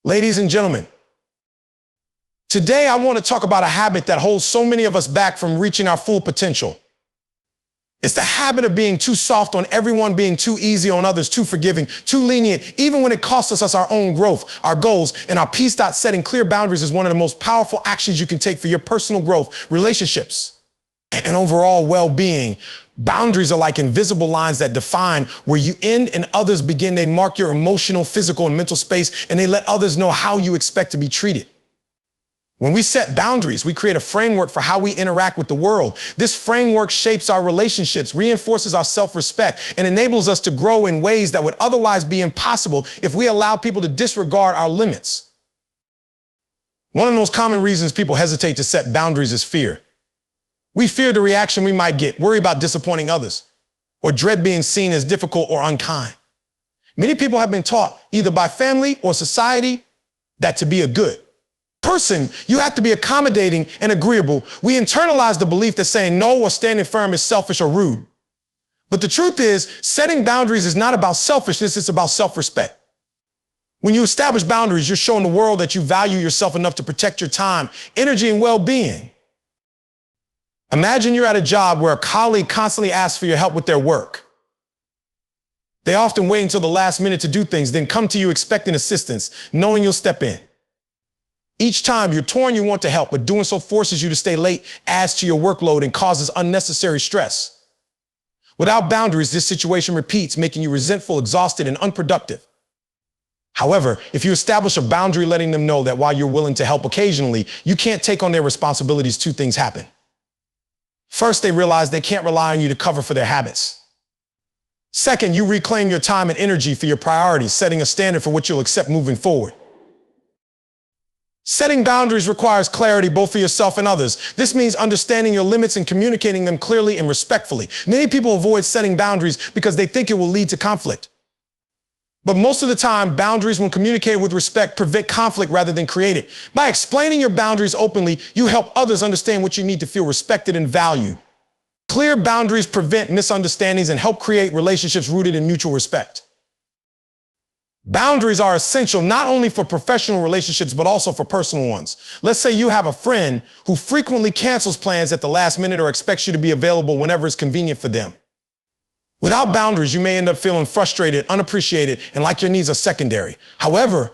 Ladies and gentlemen, today I want to talk about a habit that holds so many of us back from reaching our full potential. It's the habit of being too soft on everyone, being too easy on others, too forgiving, too lenient, even when it costs us our own growth, our goals, and our peace. Setting clear boundaries is one of the most powerful actions you can take for your personal growth, relationships, and overall well-being. Boundaries are like invisible lines that define where you end and others begin. They mark your emotional, physical, and mental space, and they let others know how you expect to be treated. When we set boundaries, we create a framework for how we interact with the world. This framework shapes our relationships, reinforces our self-respect, and enables us to grow in ways that would otherwise be impossible if we allow people to disregard our limits. One of the most common reasons people hesitate to set boundaries is fear. We fear the reaction we might get, worry about disappointing others, or dread being seen as difficult or unkind. Many people have been taught, either by family or society, that to be a good person, you have to be accommodating and agreeable. We internalize the belief that saying no or standing firm is selfish or rude. But the truth is, setting boundaries is not about selfishness, it's about self-respect. When you establish boundaries, you're showing the world that you value yourself enough to protect your time, energy, and well-being. Imagine you're at a job where a colleague constantly asks for your help with their work. They often wait until the last minute to do things, then come to you expecting assistance, knowing you'll step in. Each time you're torn, you want to help, but doing so forces you to stay late, adds to your workload, and causes unnecessary stress. Without boundaries, this situation repeats, making you resentful, exhausted, and unproductive. However, if you establish a boundary letting them know that while you're willing to help occasionally, you can't take on their responsibilities, two things happen. First, they realize they can't rely on you to cover for their habits. Second, you reclaim your time and energy for your priorities, setting a standard for what you'll accept moving forward. Setting boundaries requires clarity both for yourself and others. This means understanding your limits and communicating them clearly and respectfully. Many people avoid setting boundaries because they think it will lead to conflict. But most of the time, boundaries, when communicated with respect, prevent conflict rather than create it. By explaining your boundaries openly, you help others understand what you need to feel respected and valued. Clear boundaries prevent misunderstandings and help create relationships rooted in mutual respect. Boundaries are essential not only for professional relationships, but also for personal ones. Let's say you have a friend who frequently cancels plans at the last minute or expects you to be available whenever it's convenient for them. Without boundaries, you may end up feeling frustrated, unappreciated, and like your needs are secondary. However,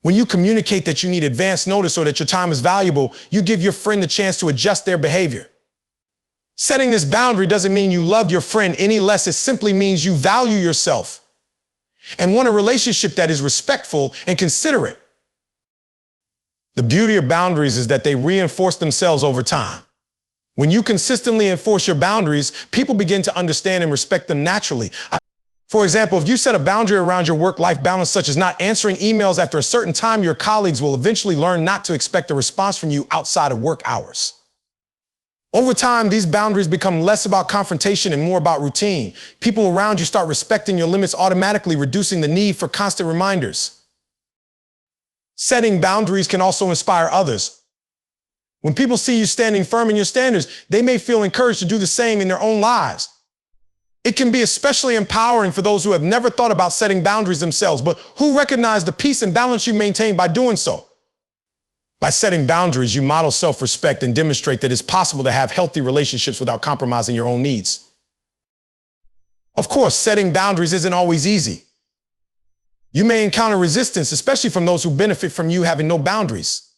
when you communicate that you need advance notice or that your time is valuable, you give your friend the chance to adjust their behavior. Setting this boundary doesn't mean you love your friend any less. It simply means you value yourself and want a relationship that is respectful and considerate. The beauty of boundaries is that they reinforce themselves over time. When you consistently enforce your boundaries, people begin to understand and respect them naturally. For example, if you set a boundary around your work-life balance, such as not answering emails after a certain time, your colleagues will eventually learn not to expect a response from you outside of work hours. Over time, these boundaries become less about confrontation and more about routine. People around you start respecting your limits automatically, reducing the need for constant reminders. Setting boundaries can also inspire others. When people see you standing firm in your standards, they may feel encouraged to do the same in their own lives. It can be especially empowering for those who have never thought about setting boundaries themselves, but who recognize the peace and balance you maintain by doing so. By setting boundaries, you model self-respect and demonstrate that it's possible to have healthy relationships without compromising your own needs. Of course, setting boundaries isn't always easy. You may encounter resistance, especially from those who benefit from you having no boundaries.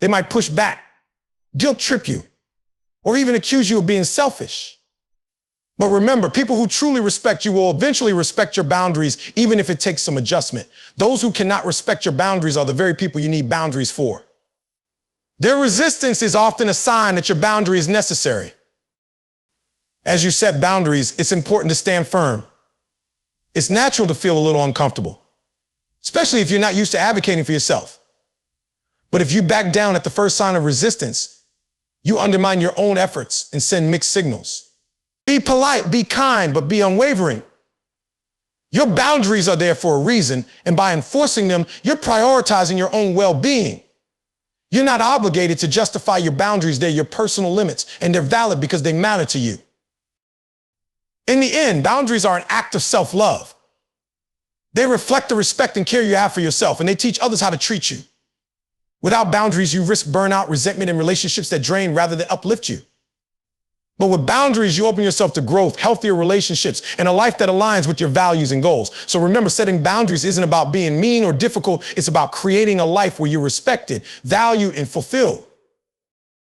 They might push back, guilt trip you, or even accuse you of being selfish. But remember, people who truly respect you will eventually respect your boundaries, even if it takes some adjustment. Those who cannot respect your boundaries are the very people you need boundaries for. Their resistance is often a sign that your boundary is necessary. As you set boundaries, it's important to stand firm. It's natural to feel a little uncomfortable, especially if you're not used to advocating for yourself. But if you back down at the first sign of resistance, you undermine your own efforts and send mixed signals. Be polite, be kind, but be unwavering. Your boundaries are there for a reason, and by enforcing them, you're prioritizing your own well-being. You're not obligated to justify your boundaries. They're your personal limits, and they're valid because they matter to you. In the end, boundaries are an act of self-love. They reflect the respect and care you have for yourself, and they teach others how to treat you. Without boundaries, you risk burnout, resentment, and relationships that drain rather than uplift you. But with boundaries, you open yourself to growth, healthier relationships, and a life that aligns with your values and goals. So remember, setting boundaries isn't about being mean or difficult. It's about creating a life where you're respected, valued, and fulfilled.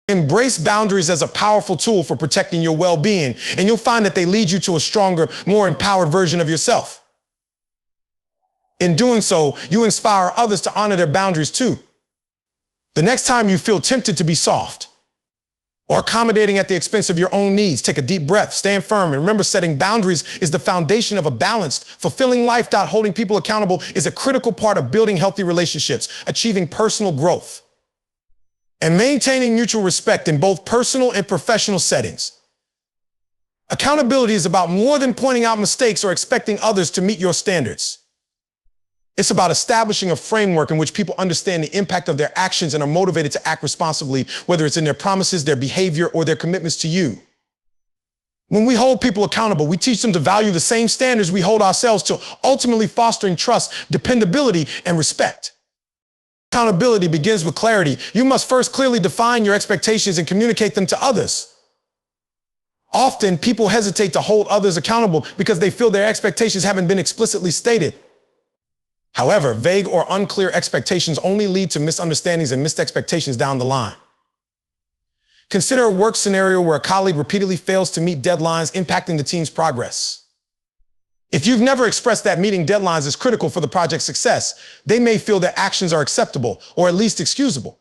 Embrace boundaries as a powerful tool for protecting your well-being, and you'll find that they lead you to a stronger, more empowered version of yourself. In doing so, you inspire others to honor their boundaries too. The next time you feel tempted to be soft or accommodating at the expense of your own needs, take a deep breath, stand firm, and remember, setting boundaries is the foundation of a balanced, fulfilling life. Holding people accountable is a critical part of building healthy relationships, achieving personal growth, and maintaining mutual respect in both personal and professional settings. Accountability is about more than pointing out mistakes or expecting others to meet your standards. It's about establishing a framework in which people understand the impact of their actions and are motivated to act responsibly, whether it's in their promises, their behavior, or their commitments to you. When we hold people accountable, we teach them to value the same standards we hold ourselves to, ultimately fostering trust, dependability, and respect. Accountability begins with clarity. You must first clearly define your expectations and communicate them to others. Often, people hesitate to hold others accountable because they feel their expectations haven't been explicitly stated. However, vague or unclear expectations only lead to misunderstandings and missed expectations down the line. Consider a work scenario where a colleague repeatedly fails to meet deadlines, impacting the team's progress. If you've never expressed that meeting deadlines is critical for the project's success, they may feel their actions are acceptable or at least excusable.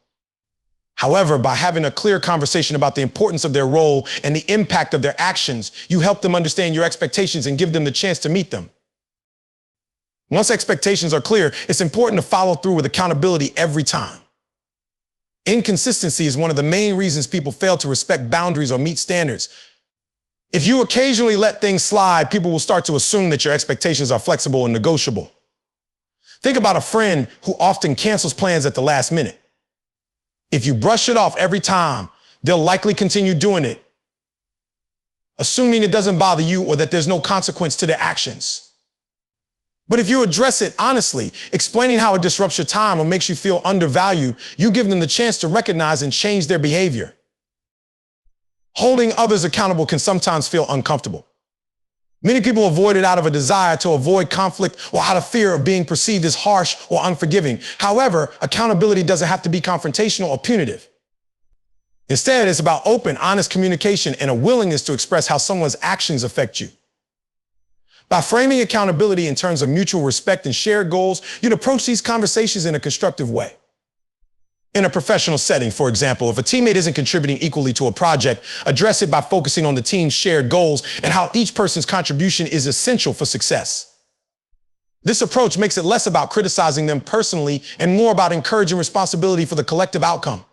However, by having a clear conversation about the importance of their role and the impact of their actions, you help them understand your expectations and give them the chance to meet them. Once expectations are clear, it's important to follow through with accountability every time. Inconsistency is one of the main reasons people fail to respect boundaries or meet standards. If you occasionally let things slide, people will start to assume that your expectations are flexible and negotiable. Think about a friend who often cancels plans at the last minute. If you brush it off every time, they'll likely continue doing it, assuming it doesn't bother you or that there's no consequence to their actions. But if you address it honestly, explaining how it disrupts your time or makes you feel undervalued, you give them the chance to recognize and change their behavior. Holding others accountable can sometimes feel uncomfortable. Many people avoid it out of a desire to avoid conflict or out of fear of being perceived as harsh or unforgiving. However, accountability doesn't have to be confrontational or punitive. Instead, it's about open, honest communication and a willingness to express how someone's actions affect you. By framing accountability in terms of mutual respect and shared goals, you'd approach these conversations in a constructive way. In a professional setting, for example, if a teammate isn't contributing equally to a project, address it by focusing on the team's shared goals and how each person's contribution is essential for success. This approach makes it less about criticizing them personally and more about encouraging responsibility for the collective outcome.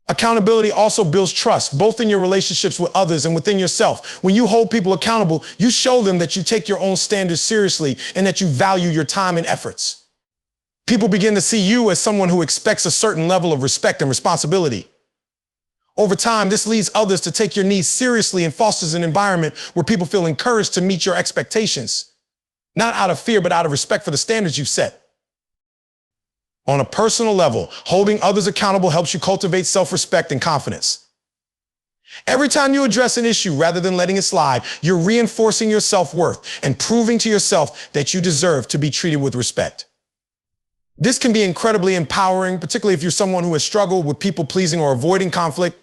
Accountability also builds trust, both in your relationships with others and within yourself. When you hold people accountable, you show them that you take your own standards seriously and that you value your time and efforts. People begin to see you as someone who expects a certain level of respect and responsibility. Over time, this leads others to take your needs seriously and fosters an environment where people feel encouraged to meet your expectations, not out of fear, but out of respect for the standards you've set. On a personal level, holding others accountable helps you cultivate self-respect and confidence. Every time you address an issue rather than letting it slide, you're reinforcing your self-worth and proving to yourself that you deserve to be treated with respect. This can be incredibly empowering, particularly if you're someone who has struggled with people-pleasing or avoiding conflict.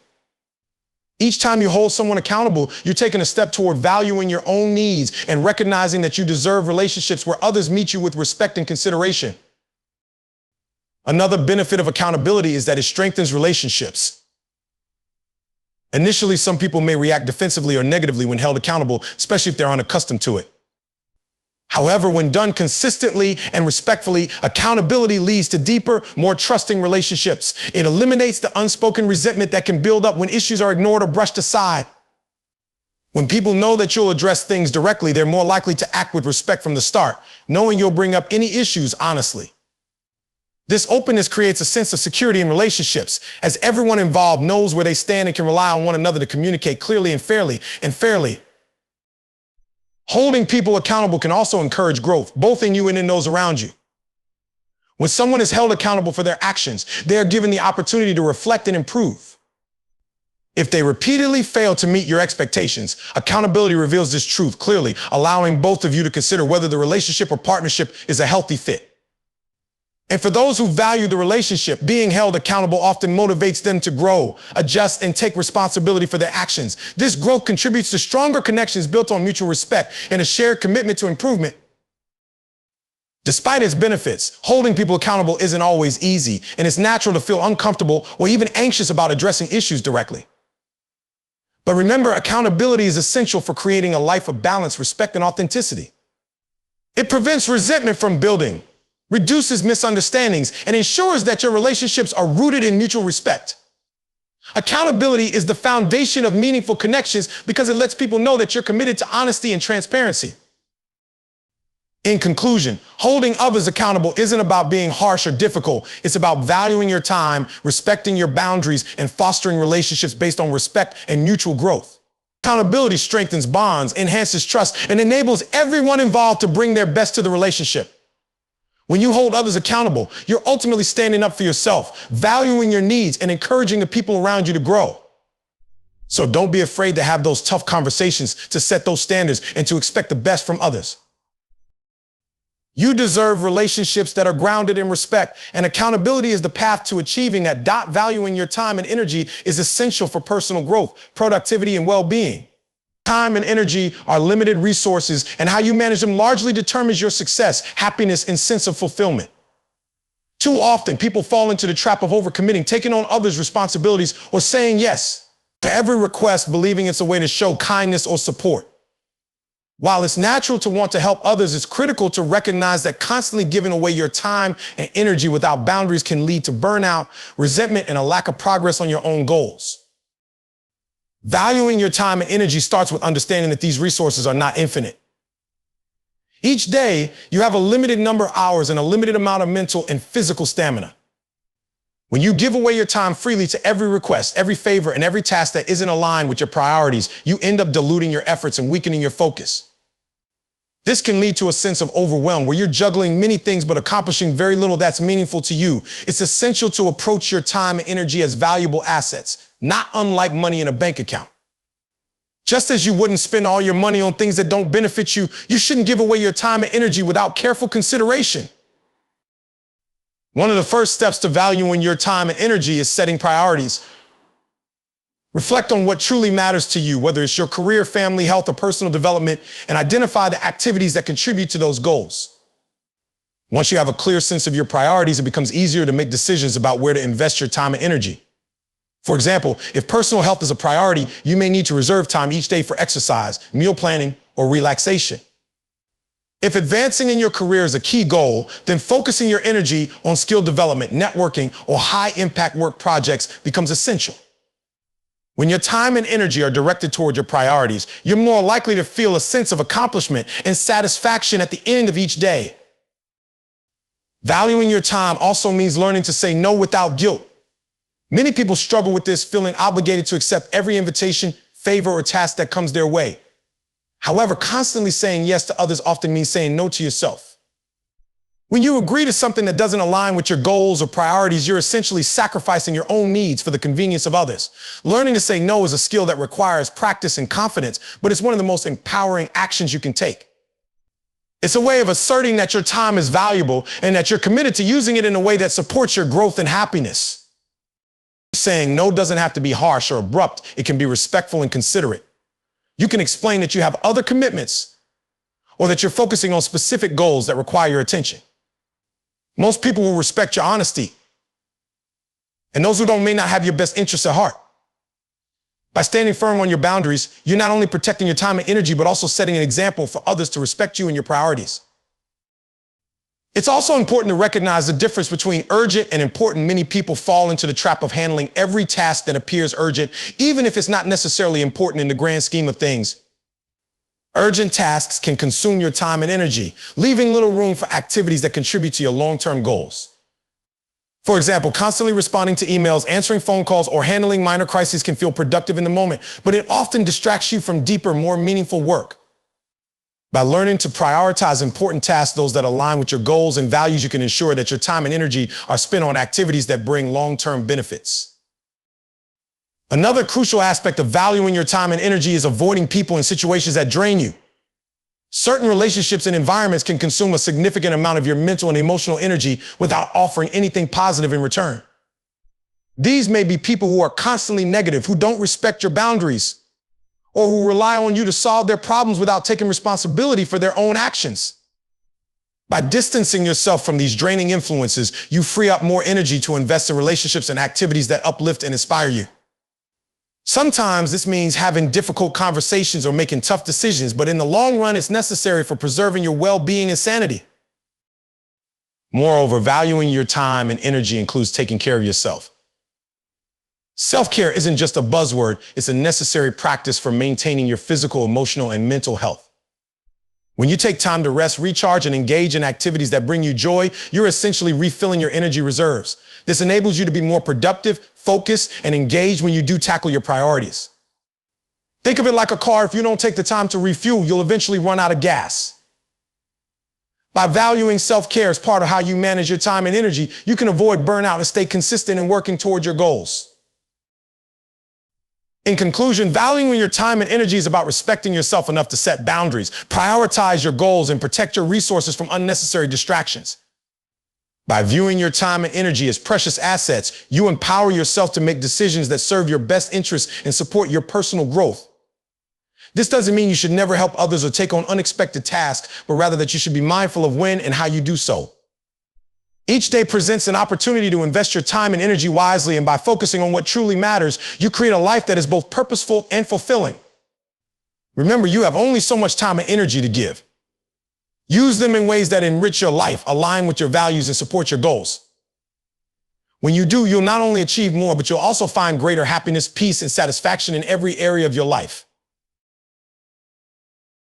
Each time you hold someone accountable, you're taking a step toward valuing your own needs and recognizing that you deserve relationships where others meet you with respect and consideration. Another benefit of accountability is that it strengthens relationships. Initially, some people may react defensively or negatively when held accountable, especially if they're unaccustomed to it. However, when done consistently and respectfully, accountability leads to deeper, more trusting relationships. It eliminates the unspoken resentment that can build up when issues are ignored or brushed aside. When people know that you'll address things directly, they're more likely to act with respect from the start, knowing you'll bring up any issues honestly. This openness creates a sense of security in relationships, as everyone involved knows where they stand and can rely on one another to communicate clearly and fairly. Holding people accountable can also encourage growth, both in you and in those around you. When someone is held accountable for their actions, they are given the opportunity to reflect and improve. If they repeatedly fail to meet your expectations, accountability reveals this truth clearly, allowing both of you to consider whether the relationship or partnership is a healthy fit. And for those who value the relationship, being held accountable often motivates them to grow, adjust, and take responsibility for their actions. This growth contributes to stronger connections built on mutual respect and a shared commitment to improvement. Despite its benefits, holding people accountable isn't always easy, and it's natural to feel uncomfortable or even anxious about addressing issues directly. But remember, accountability is essential for creating a life of balance, respect, and authenticity. It prevents resentment from building, reduces misunderstandings, and ensures that your relationships are rooted in mutual respect. Accountability is the foundation of meaningful connections because it lets people know that you're committed to honesty and transparency. In conclusion, holding others accountable isn't about being harsh or difficult. It's about valuing your time, respecting your boundaries, and fostering relationships based on respect and mutual growth. Accountability strengthens bonds, enhances trust, and enables everyone involved to bring their best to the relationship. When you hold others accountable, you're ultimately standing up for yourself, valuing your needs, and encouraging the people around you to grow. So don't be afraid to have those tough conversations, to set those standards, and to expect the best from others. You deserve relationships that are grounded in respect, and accountability is the path to achieving that. Valuing your time and energy is essential for personal growth, productivity, and well-being. Time and energy are limited resources, and how you manage them largely determines your success, happiness, and sense of fulfillment. Too often, people fall into the trap of overcommitting, taking on others' responsibilities, or saying yes to every request, believing it's a way to show kindness or support. While it's natural to want to help others, it's critical to recognize that constantly giving away your time and energy without boundaries can lead to burnout, resentment, and a lack of progress on your own goals. Valuing your time and energy starts with understanding that these resources are not infinite. Each day, you have a limited number of hours and a limited amount of mental and physical stamina. When you give away your time freely to every request, every favor, and every task that isn't aligned with your priorities, you end up diluting your efforts and weakening your focus. This can lead to a sense of overwhelm where you're juggling many things but accomplishing very little that's meaningful to you. It's essential to approach your time and energy as valuable assets, not unlike money in a bank account. Just as you wouldn't spend all your money on things that don't benefit you, you shouldn't give away your time and energy without careful consideration. One of the first steps to valuing your time and energy is setting priorities. Reflect on what truly matters to you, whether it's your career, family, health, or personal development, and identify the activities that contribute to those goals. Once you have a clear sense of your priorities, it becomes easier to make decisions about where to invest your time and energy. For example, if personal health is a priority, you may need to reserve time each day for exercise, meal planning, or relaxation. If advancing in your career is a key goal, then focusing your energy on skill development, networking, or high-impact work projects becomes essential. When your time and energy are directed toward your priorities, you're more likely to feel a sense of accomplishment and satisfaction at the end of each day. Valuing your time also means learning to say no without guilt. Many people struggle with this, feeling obligated to accept every invitation, favor, or task that comes their way. However, constantly saying yes to others often means saying no to yourself. When you agree to something that doesn't align with your goals or priorities, you're essentially sacrificing your own needs for the convenience of others. Learning to say no is a skill that requires practice and confidence, but it's one of the most empowering actions you can take. It's a way of asserting that your time is valuable and that you're committed to using it in a way that supports your growth and happiness. Saying no doesn't have to be harsh or abrupt. It can be respectful and considerate. You can explain that you have other commitments or that you're focusing on specific goals that require your attention. Most people will respect your honesty, and those who don't may not have your best interests at heart. By standing firm on your boundaries, you're not only protecting your time and energy, but also setting an example for others to respect you and your priorities. It's also important to recognize the difference between urgent and important. Many people fall into the trap of handling every task that appears urgent, even if it's not necessarily important in the grand scheme of things. Urgent tasks can consume your time and energy, leaving little room for activities that contribute to your long-term goals. For example, constantly responding to emails, answering phone calls, or handling minor crises can feel productive in the moment, but it often distracts you from deeper, more meaningful work. By learning to prioritize important tasks, those that align with your goals and values, you can ensure that your time and energy are spent on activities that bring long-term benefits. Another crucial aspect of valuing your time and energy is avoiding people and situations that drain you. Certain relationships and environments can consume a significant amount of your mental and emotional energy without offering anything positive in return. These may be people who are constantly negative, who don't respect your boundaries, or who rely on you to solve their problems without taking responsibility for their own actions. By distancing yourself from these draining influences, you free up more energy to invest in relationships and activities that uplift and inspire you. Sometimes this means having difficult conversations or making tough decisions, but in the long run, it's necessary for preserving your well-being and sanity. Moreover, valuing your time and energy includes taking care of yourself. Self-care isn't just a buzzword, it's a necessary practice for maintaining your physical, emotional, and mental health. When you take time to rest, recharge, and engage in activities that bring you joy, you're essentially refilling your energy reserves. This enables you to be more productive, focused, and engaged when you do tackle your priorities. Think of it like a car. If you don't take the time to refuel, you'll eventually run out of gas. By valuing self-care as part of how you manage your time and energy, you can avoid burnout and stay consistent in working toward your goals. In conclusion, valuing your time and energy is about respecting yourself enough to set boundaries, prioritize your goals, and protect your resources from unnecessary distractions. By viewing your time and energy as precious assets, you empower yourself to make decisions that serve your best interests and support your personal growth. This doesn't mean you should never help others or take on unexpected tasks, but rather that you should be mindful of when and how you do so. Each day presents an opportunity to invest your time and energy wisely, and by focusing on what truly matters, you create a life that is both purposeful and fulfilling. Remember, you have only so much time and energy to give. Use them in ways that enrich your life, align with your values, and support your goals. When you do, you'll not only achieve more, but you'll also find greater happiness, peace, and satisfaction in every area of your life.